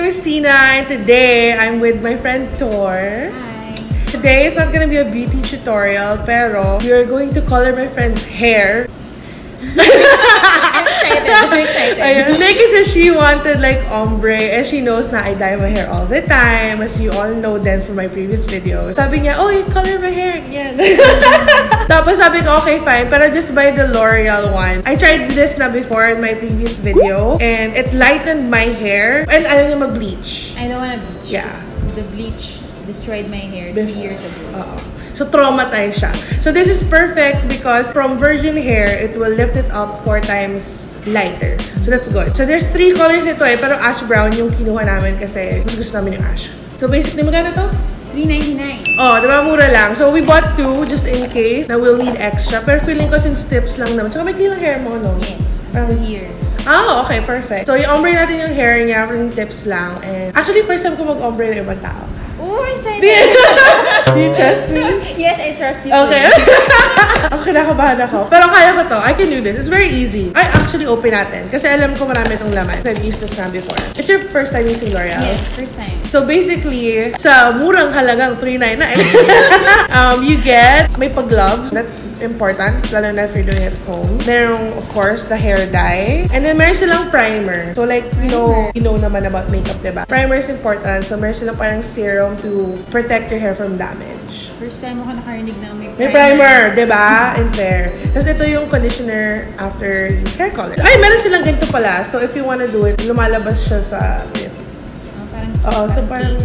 is Teena, and today I'm with my friend Tor. Hi. Today is not gonna be a beauty tutorial, pero we are going to color my friend's hair. I'm excited. Ayun. Kasi she wanted like ombre, and she knows na I dye my hair all the time, as you all know then from my previous videos. Sabi niya, oh, you color my hair again. Tapos sabi ko, okay, fine, pero just buy the L'Oreal one. I tried this na before in my previous video, and it lightened my hair, and ayaw niya mag-bleach. I don't wanna bleach. Yeah. The bleach destroyed my hair 3 years ago. So traumatized siya. So this is perfect because from virgin hair, it will lift it up 4 times lighter. So that's good. So there's 3 colors nito pero ash brown yung kinuha namin kasi gusto namin yung ash. So basically, magkano to? $3.99. Oh, diba? Mura lang. So we bought 2 just in case na we'll need extra. Pero feeling ko since tips lang naman. Tsaka may clean hair mo, no? Yes. Here. Oh, okay. Perfect. So i-ombre natin yung hair niya from tips lang. And actually, first time ko mag-ombre ng ibang tao. Oh, excited. Do you trust me? Yes, I trust you. Okay. Okay, nakabahan ako. Pero kaya ko to. I can do this. It's very easy. I actually open natin. Kasi alam ko marami itong laman. I've used this na before. It's your first time using L'Oreal? Yes, first time. So basically, sa murang halagang $3.99, you get, may pag-gloves. That's important. Lalo na if you're doing it at home. Merong, of course, the hair dye. And then meron silang primer. So like, you know naman about makeup, diba? Primer is important. So meron silang parang serum to protect your hair from damage. First time ako nakarinig na may primer, diba? And fair. Tapos ito yung conditioner after hair color. Ay, meron silang ganito pala. So if you wanna do it, lumalabas siya sa lips. So parang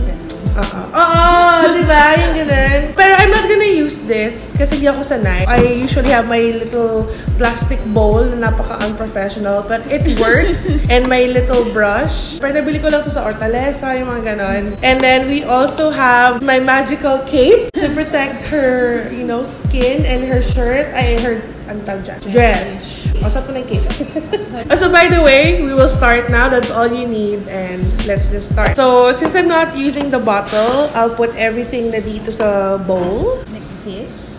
diba? Yung ganun. Pero I'm not gonna use this kasi hindi ako sanay. I usually have my little plastic bowl na napaka-unprofessional, but it works. And my little brush. Pero nabili ko lang to sa Hortaleza, yung mga ganon. And then we also have my magical cape to protect her, you know, skin and her shirt. Ay, her, ano tawag dyan? Dress. So by the way, we will start now. That's all you need, and let's just start. So since I'm not using the bottle, I'll put everything na dito sa bowl. Like this?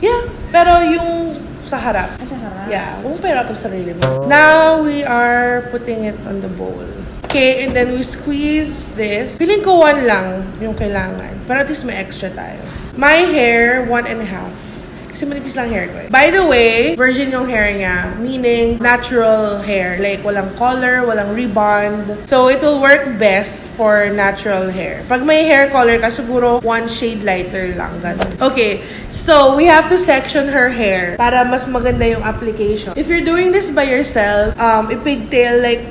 Yeah, pero yung sa harap. Sa harap? Yeah, huwag pera pa sarili mo. Now we are putting it on the bowl. Okay, and then we squeeze this. Feeling ko 1 lang yung kailangan. Pero at least may extra tayo. My hair, 1.5. Kasi manipis lang hair ko eh. By the way, virgin yung hair niya. Meaning, natural hair. Like, walang color, walang rebond. So, it will work best for natural hair. Pag may hair color ka, siguro 1 shade lighter lang. Ganun. Okay, so we have to section her hair para mas maganda yung application. If you're doing this by yourself, i-pigtail, like,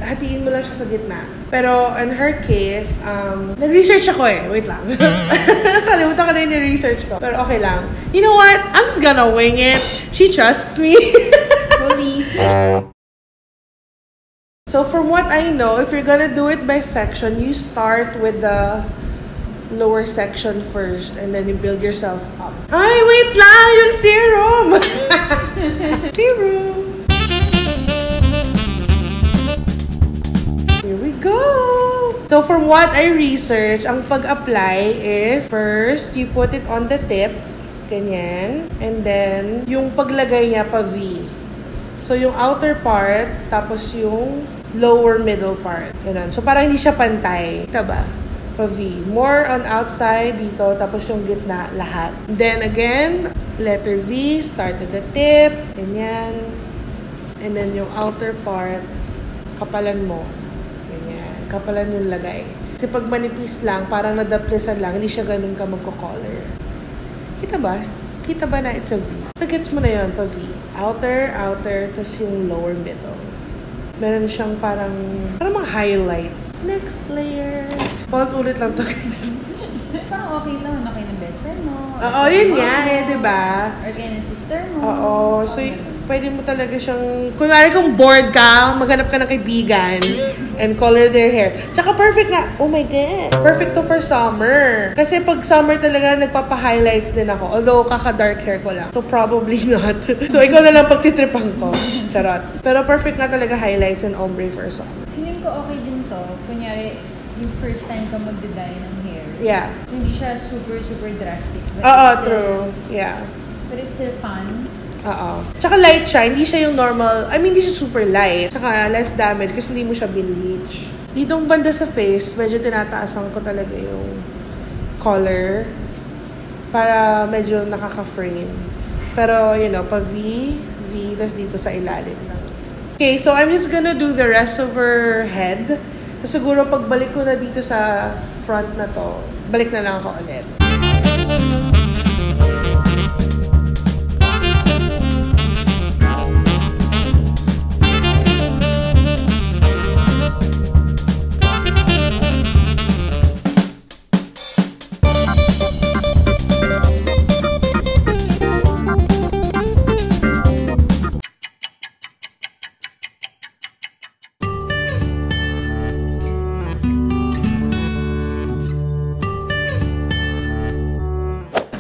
hatiin mo lang siya sa gitna. Pero, in her case, nag-research ako eh. Wait lang. Kalimutan ko na yung research ko. Pero okay lang. You know what? I'm just gonna wing it. She trusts me. Fully. So, from what I know, if you're gonna do it by section, you start with the lower section first, and then you build yourself up. Ay, wait lang! Yung serum! Serum! Here we go! So, from what I researched, ang pag-apply is, first, you put it on the tip, ganyan, and then, yung paglagay niya pa V. So, yung outer part, tapos yung lower middle part. Ganun. So, parang hindi siya pantay. Diba? Pa V. More on outside, dito, tapos yung gitna, lahat. Then, again, letter V, start at the tip, ganyan. And then, yung outer part, kapalan mo. Kapalan yung lagay. Kasi pag manipis lang, parang nadaplisan lang, hindi siya ganun ka magko-color. Kita ba? Kita ba na it's a V? So, gets mo na yun, pa V. Outer, outer, tapos yung lower middle. Meron siyang parang mga highlights. Next layer. Paulit-ulit lang to, guys. Parang okay lang, okay ng best friend mo. Oo, yun nga, diba? Or kaya ng sister mo. Oo, so pwede mo talaga siyang, kunwari kung bored ka, maghanap ka ng kaibigan and color their hair. Tsaka perfect nga, oh my God, perfect to for summer. Kasi pag summer talaga, nagpapa-highlights din ako. Although, kaka-dark hair ko lang. So, probably not. So, ikaw na lang pagtitripan ko. Charot. Pero perfect na talaga highlights and ombre for summer. Feeling ko okay din to. Kunyari, yung first time ka mag-dye ng hair. Yeah. So, hindi siya super drastic. Oo, true. Yeah. But it's still fun. Oo. Tsaka light siya. Hindi siya yung normal. I mean, hindi siya super light. Tsaka less damage kasi hindi mo siya binleach. Ditong banda sa face, medyo tinataasan ko talaga yung color para medyo nakaka-frame. Pero, you know, pa-V, tas dito sa ilalim lang. Okay, so I'm just gonna do the rest of her head. So, siguro pagbalik ko na dito sa front na to, balik na lang ako ulit.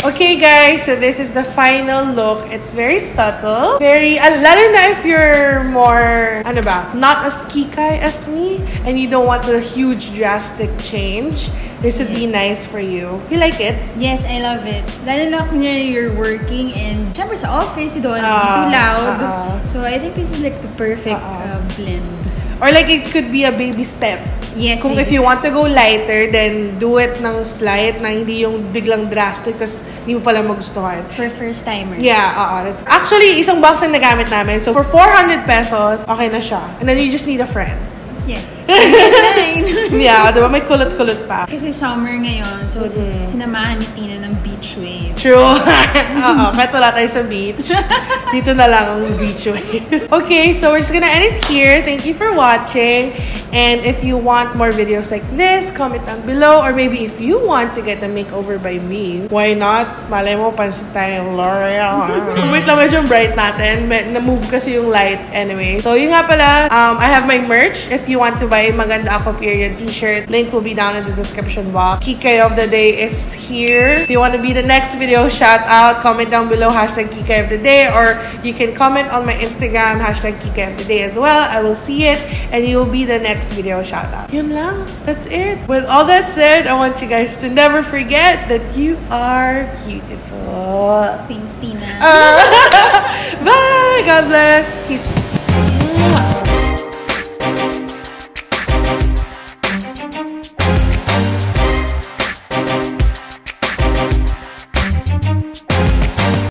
Okay guys, so this is the final look. It's very subtle. Very, lalo na if you're more, ano ba, not as kikay as me, and you don't want a huge drastic change, this would be nice for you. You like it? Yes, I love it. Lalo na kunyari you're working and syempre sa office, you don't want to be too loud. So I think this is like the perfect blend. Or like it could be a baby step. Yes. Kung if you want to go lighter, then do it ng slight na hindi yung biglang drastic tas hindi mo pala magustuhan. For first timers. Yeah, actually, isang box na nagamit namin. So for 400 pesos, okay na siya. And then you just need a friend. Yes. Yeah, diba? May kulot-kulot pa. Kasi summer ngayon, so sinamahan ni Teena ng beach wave. True. Kahit wala tayo sa beach. Dito na lang ang beach waves. Okay, so we're just gonna end it here. Thank you for watching. And if you want more videos like this, comment down below. Or maybe if you want to get a makeover by me, why not? Malay mo, pansin tayong L'Oreal. Wait lang, medyo bright natin. Na-move kasi yung light anyway. So yun nga pala, I have my merch. If you want to buy Maganda Ako Period t-shirt, link will be down in the description box. Kikay of the day is here. If you want to be the next video shout out, comment down below #Kikay of the day, or you can comment on my Instagram #Kikay of the day as well. I will see it and you will be the next video shout out. Yun lang. That's it. With all that said, I want you guys to never forget that you are beautiful. Thanks, Teena. Bye! God bless. Peace.